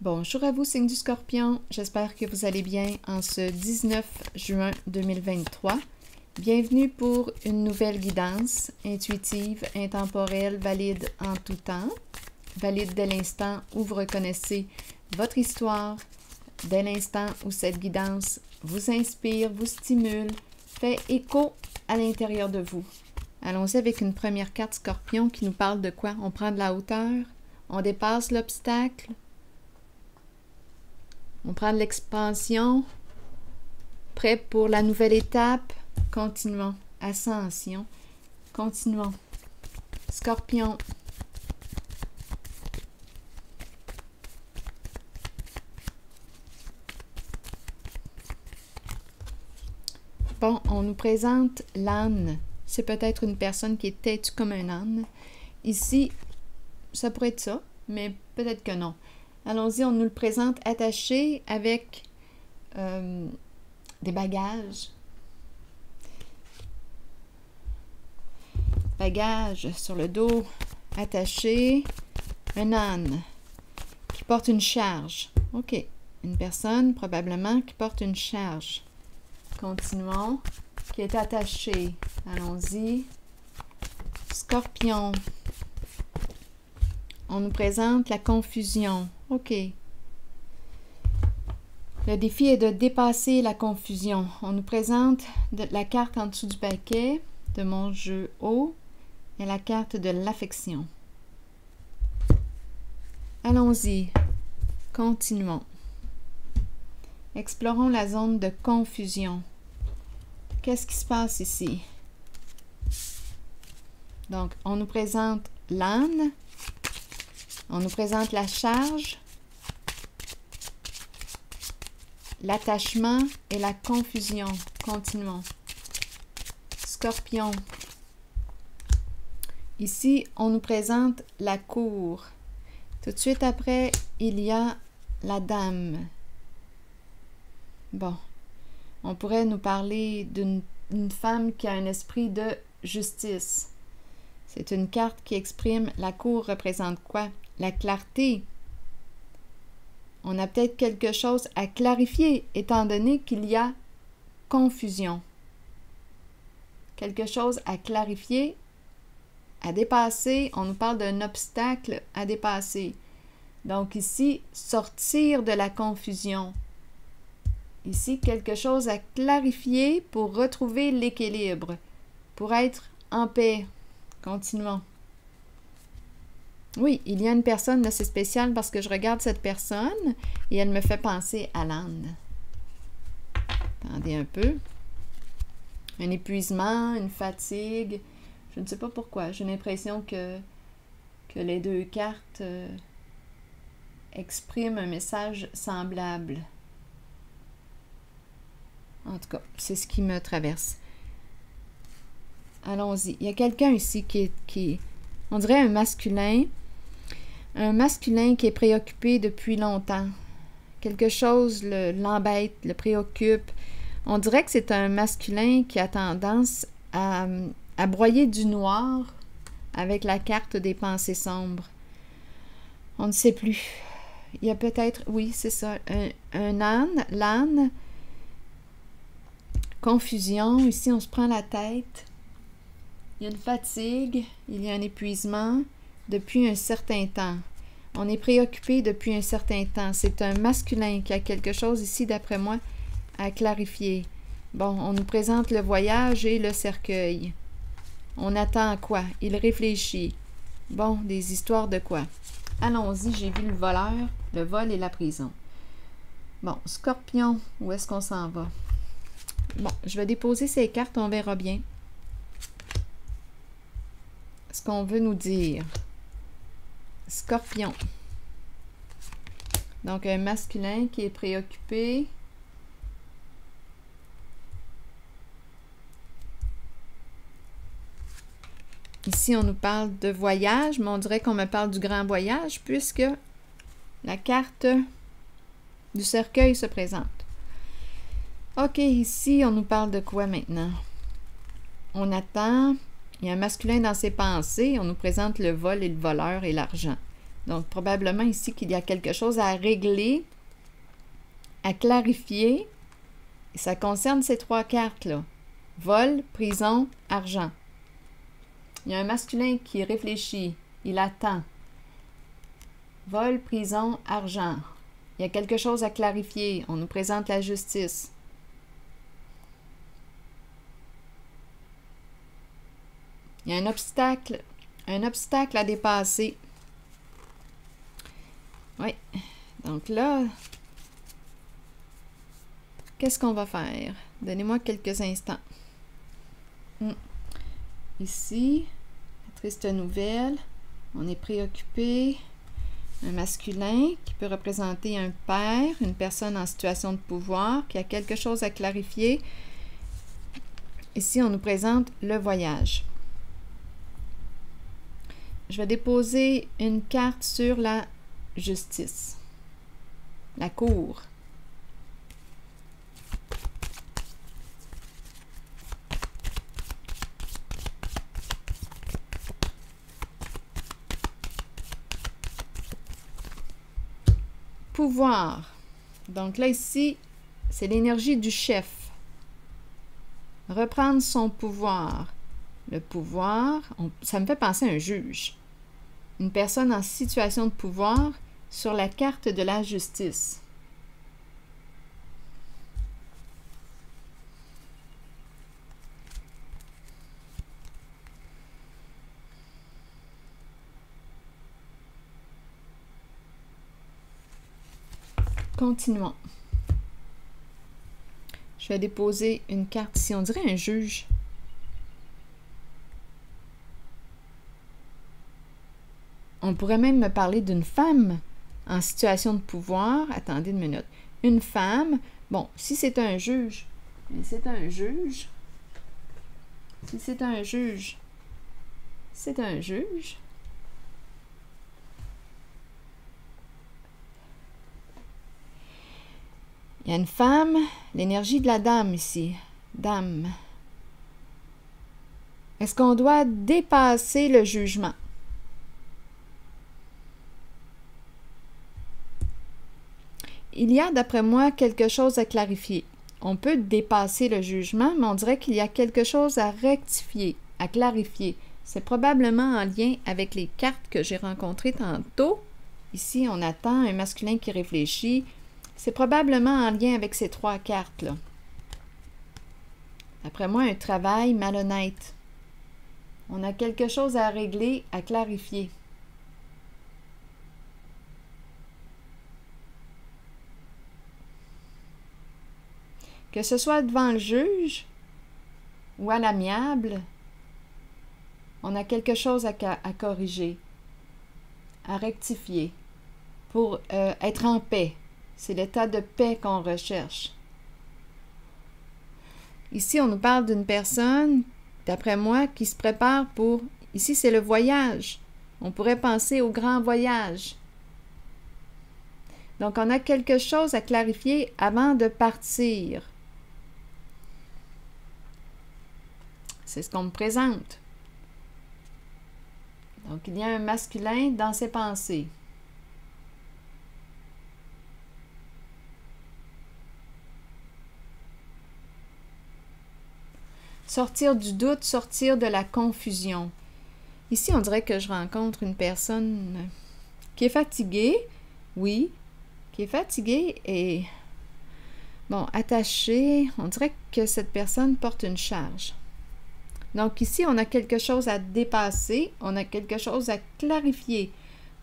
Bonjour à vous, signe du Scorpion. J'espère que vous allez bien en ce 19 juin 2023. Bienvenue pour une nouvelle guidance intuitive, intemporelle, valide en tout temps, valide dès l'instant où vous reconnaissez votre histoire, dès l'instant où cette guidance vous inspire, vous stimule, fait écho à l'intérieur de vous. Allons-y avec une première carte Scorpion qui nous parle de quoi? On prend de la hauteur, on dépasse l'obstacle, on prend de l'expansion, prêt pour la nouvelle étape. Continuons. Ascension. Continuons. Scorpion. Bon, on nous présente l'âne. C'est peut-être une personne qui est têtue comme un âne. Ici, ça pourrait être ça, mais peut-être que non. Allons-y, on nous le présente attaché avec des bagages. Bagages sur le dos, attaché. Un âne qui porte une charge. OK. Une personne, probablement, qui porte une charge. Continuons. Qui est attachée. Allons-y. Scorpion. On nous présente la confusion. OK. Le défi est de dépasser la confusion. On nous présente la carte en dessous du paquet de mon jeu haut et la carte de l'affection. Allons-y. Continuons. Explorons la zone de confusion. Qu'est-ce qui se passe ici? Donc, on nous présente l'âne. On nous présente la charge, l'attachement et la confusion. Continuons. Scorpion. Ici, on nous présente la cour. Tout de suite après, il y a la dame. Bon, on pourrait nous parler d'une femme qui a un esprit de justice. C'est une carte qui exprime la cour représente quoi? La clarté. On a peut-être quelque chose à clarifier, étant donné qu'il y a confusion. Quelque chose à clarifier, à dépasser. On nous parle d'un obstacle à dépasser. Donc ici, sortir de la confusion. Ici, quelque chose à clarifier pour retrouver l'équilibre, pour être en paix. Continuons. Oui, il y a une personne, là, c'est spécial parce que je regarde cette personne et elle me fait penser à l'âne. Attendez un peu. Un épuisement, une fatigue. Je ne sais pas pourquoi. J'ai l'impression que les deux cartes expriment un message semblable. En tout cas, c'est ce qui me traverse. Allons-y. Il y a quelqu'un ici qui on dirait un masculin qui est préoccupé depuis longtemps. Quelque chose l'embête, le préoccupe. On dirait que c'est un masculin qui a tendance à broyer du noir avec la carte des pensées sombres. On ne sait plus. Il y a peut-être, oui, c'est ça, un âne, l'âne. Confusion. Ici, on se prend la tête. Il y a une fatigue, il y a un épuisement depuis un certain temps. On est préoccupé depuis un certain temps. C'est un masculin qui a quelque chose ici, d'après moi, à clarifier. Bon, on nous présente le voyage et le cercueil. On attend quoi? Il réfléchit. Bon, des histoires de quoi? Allons-y, j'ai vu le voleur, le vol et la prison. Bon, Scorpion, où est-ce qu'on s'en va? Bon, je vais déposer ces cartes, on verra bien ce qu'on veut nous dire. Scorpion. Donc, un masculin qui est préoccupé. Ici, on nous parle de voyage, mais on dirait qu'on me parle du grand voyage puisque la carte du cercueil se présente. OK, ici, on nous parle de quoi maintenant? On attend. Il y a un masculin dans ses pensées. On nous présente le vol et le voleur et l'argent. Donc, probablement ici qu'il y a quelque chose à régler, à clarifier. Et ça concerne ces 3 cartes-là. Vol, prison, argent. Il y a un masculin qui réfléchit. Il attend. Vol, prison, argent. Il y a quelque chose à clarifier. On nous présente la justice. Il y a un obstacle à dépasser. Oui. Donc là, qu'est-ce qu'on va faire? Donnez-moi quelques instants. Ici, la triste nouvelle. On est préoccupé. Un masculin qui peut représenter un père, une personne en situation de pouvoir, qui a quelque chose à clarifier. Ici, on nous présente le voyage. Je vais déposer une carte sur la justice, la cour. Pouvoir. Donc là, ici, c'est l'énergie du chef. Reprendre son pouvoir. Le pouvoir, ça me fait penser à un juge. Une personne en situation de pouvoir sur la carte de la justice. Continuons. Je vais déposer une carte ici. On dirait un juge. On pourrait même me parler d'une femme en situation de pouvoir. Attendez une minute. Une femme. Bon, si c'est un juge. C'est un juge. Si c'est un juge. C'est un juge. Il y a une femme, l'énergie de la dame ici. Dame. Est-ce qu'on doit dépasser le jugement? Il y a, d'après moi, quelque chose à clarifier. On peut dépasser le jugement, mais on dirait qu'il y a quelque chose à rectifier, à clarifier. C'est probablement en lien avec les cartes que j'ai rencontrées tantôt. Ici, on attend un masculin qui réfléchit. C'est probablement en lien avec ces 3 cartes-là. D'après moi, un travail malhonnête. On a quelque chose à régler, à clarifier. Que ce soit devant le juge ou à l'amiable, on a quelque chose à corriger, à rectifier pour être en paix. C'est l'état de paix qu'on recherche. Ici, on nous parle d'une personne, d'après moi, qui se prépare pour... Ici, c'est le voyage. On pourrait penser au grand voyage. Donc, on a quelque chose à clarifier avant de partir. C'est ce qu'on me présente. Donc, il y a un masculin dans ses pensées. Sortir du doute, sortir de la confusion. Ici, on dirait que je rencontre une personne qui est fatiguée, oui, qui est fatiguée et, bon, attachée. On dirait que cette personne porte une charge. Donc ici, on a quelque chose à dépasser, on a quelque chose à clarifier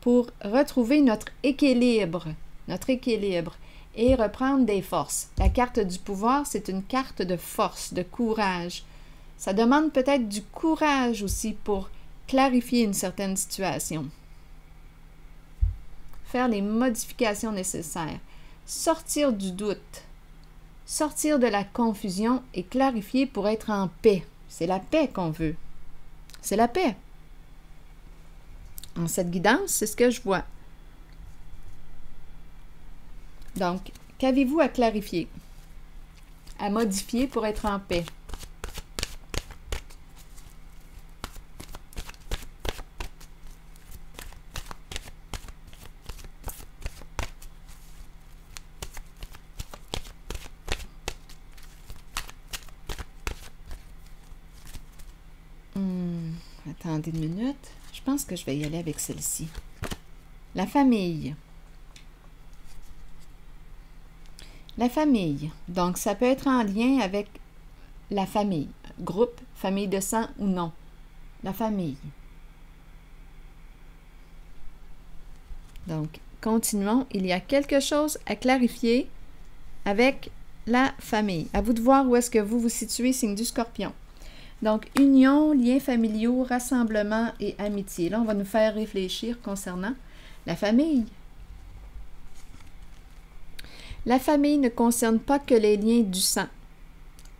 pour retrouver notre équilibre et reprendre des forces. La carte du pouvoir, c'est une carte de force, de courage. Ça demande peut-être du courage aussi pour clarifier une certaine situation. Faire les modifications nécessaires. Sortir du doute. Sortir de la confusion et clarifier pour être en paix. C'est la paix qu'on veut. C'est la paix. En cette guidance, c'est ce que je vois. Donc, qu'avez-vous à clarifier? À modifier pour être en paix? Attendez une minute. Je pense que je vais y aller avec celle-ci. La famille. La famille. Donc, ça peut être en lien avec la famille. Groupe, famille de sang ou non. La famille. Donc, continuons. Il y a quelque chose à clarifier avec la famille. À vous de voir où est-ce que vous vous situez, signe du Scorpion. Donc, union, liens familiaux, rassemblement et amitié. Là, on va nous faire réfléchir concernant la famille. La famille ne concerne pas que les liens du sang.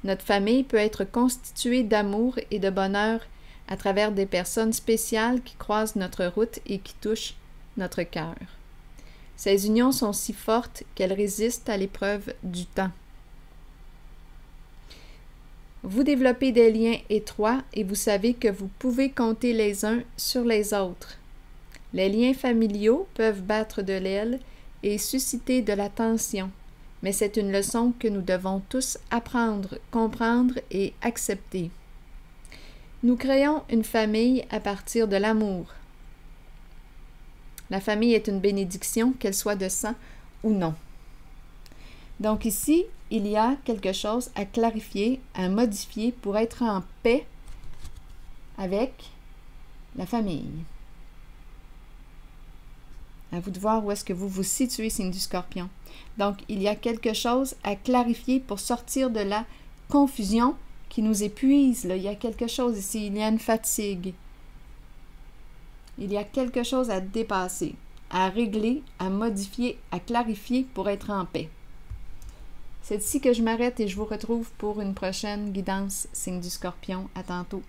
Notre famille peut être constituée d'amour et de bonheur à travers des personnes spéciales qui croisent notre route et qui touchent notre cœur. Ces unions sont si fortes qu'elles résistent à l'épreuve du temps. Vous développez des liens étroits et vous savez que vous pouvez compter les uns sur les autres. Les liens familiaux peuvent battre de l'aile et susciter de la tension, mais c'est une leçon que nous devons tous apprendre, comprendre et accepter. Nous créons une famille à partir de l'amour. La famille est une bénédiction, qu'elle soit de sang ou non. Donc ici, il y a quelque chose à clarifier, à modifier pour être en paix avec la famille. À vous de voir où est-ce que vous vous situez, signe du Scorpion. Donc, il y a quelque chose à clarifier pour sortir de la confusion qui nous épuise. Là. Il y a quelque chose ici, il y a une fatigue. Il y a quelque chose à dépasser, à régler, à modifier, à clarifier pour être en paix. C'est ici que je m'arrête et je vous retrouve pour une prochaine guidance, signe du Scorpion. À tantôt.